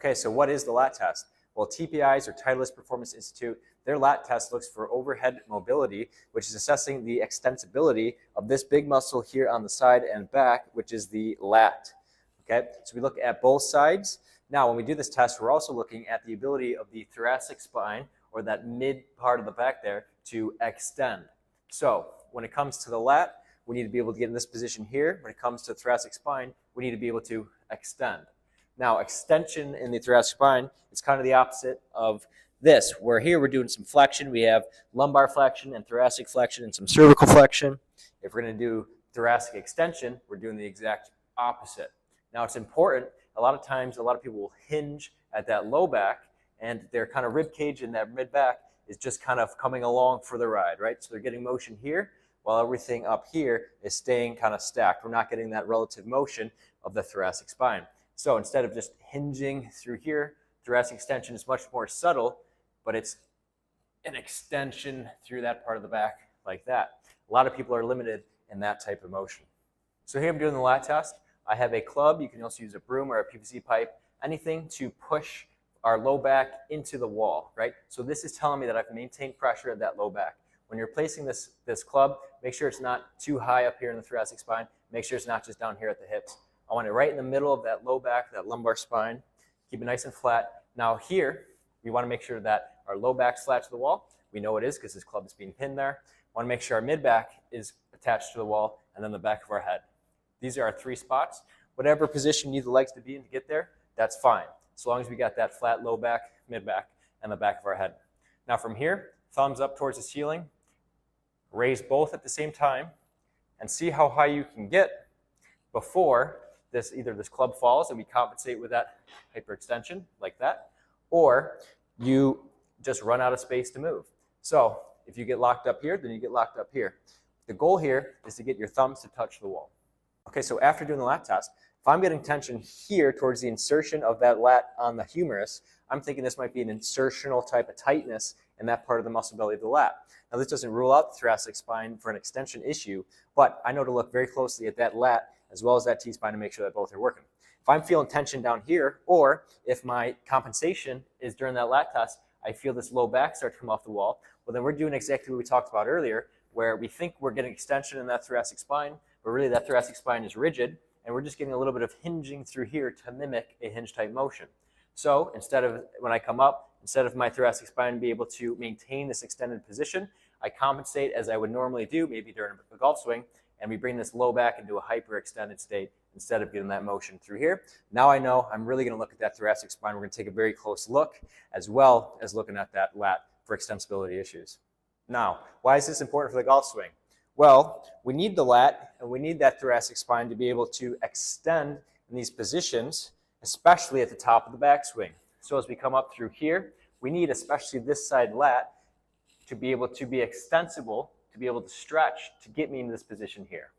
Okay, so what is the lat test? Well, TPI's or Titleist Performance Institute, their lat test looks for overhead mobility, which is assessing the extensibility of this big muscle here on the side and back, which is the lat. Okay, so we look at both sides. Now, when we do this test, we're also looking at the ability of the thoracic spine, or that mid part of the back there, to extend. So when it comes to the lat, we need to be able to get in this position here. When it comes to the thoracic spine, we need to be able to extend. Now, extension in the thoracic spine is kind of the opposite of this, where here we're doing some flexion. We have lumbar flexion and thoracic flexion and some cervical flexion. If we're going to do thoracic extension, we're doing the exact opposite. Now, it's important. A lot of times, a lot of people will hinge at that low back, and their kind of rib cage in that mid back is just kind of coming along for the ride, right? So they're getting motion here, while everything up here is staying kind of stacked. We're not getting that relative motion of the thoracic spine. So instead of just hinging through here, thoracic extension is much more subtle, but it's an extension through that part of the back like that. A lot of people are limited in that type of motion. So here I'm doing the lat test. I have a club. You can also use a broom or a PVC pipe, anything to push our low back into the wall, right? So this is telling me that I've maintained pressure at that low back. When you're placing this club, make sure it's not too high up here in the thoracic spine. Make sure it's not just down here at the hips. I want it right in the middle of that low back, that lumbar spine. Keep it nice and flat. Now here, we want to make sure that our low back's flat to the wall. We know it is because this club is being pinned there. We want to make sure our mid back is attached to the wall, and then the back of our head. These are our 3 spots. Whatever position you need the legs to be in to get there, that's fine. As long as we got that flat low back, mid back, and the back of our head. Now from here, thumbs up towards the ceiling. Raise both at the same time, and see how high you can get before either this club falls and we compensate with that hyperextension like that, or you just run out of space to move. So if you get locked up here, then you get locked up here. The goal here is to get your thumbs to touch the wall. Okay, so after doing the lat test, if I'm getting tension here towards the insertion of that lat on the humerus, I'm thinking this might be an insertional type of tightness in that part of the muscle belly of the lat. Now, this doesn't rule out the thoracic spine for an extension issue, but I know to look very closely at that lat as well as that T-spine to make sure that both are working. If I'm feeling tension down here, or if my compensation is during that lat test, I feel this low back start to come off the wall, well, then we're doing exactly what we talked about earlier, where we think we're getting extension in that thoracic spine, but really that thoracic spine is rigid, and we're just getting a little bit of hinging through here to mimic a hinge type motion. So instead of, when I come up, instead of my thoracic spine be able to maintain this extended position, I compensate as I would normally do, maybe during a golf swing, and we bring this low back into a hyperextended state instead of getting that motion through here. Now I know I'm really going to look at that thoracic spine. We're going to take a very close look, as well as looking at that lat for extensibility issues. Now, why is this important for the golf swing? Well, we need the lat and we need that thoracic spine to be able to extend in these positions, especially at the top of the backswing. So as we come up through here, we need especially this side lat to be able to be extensible, to be able to stretch to get me in this position here.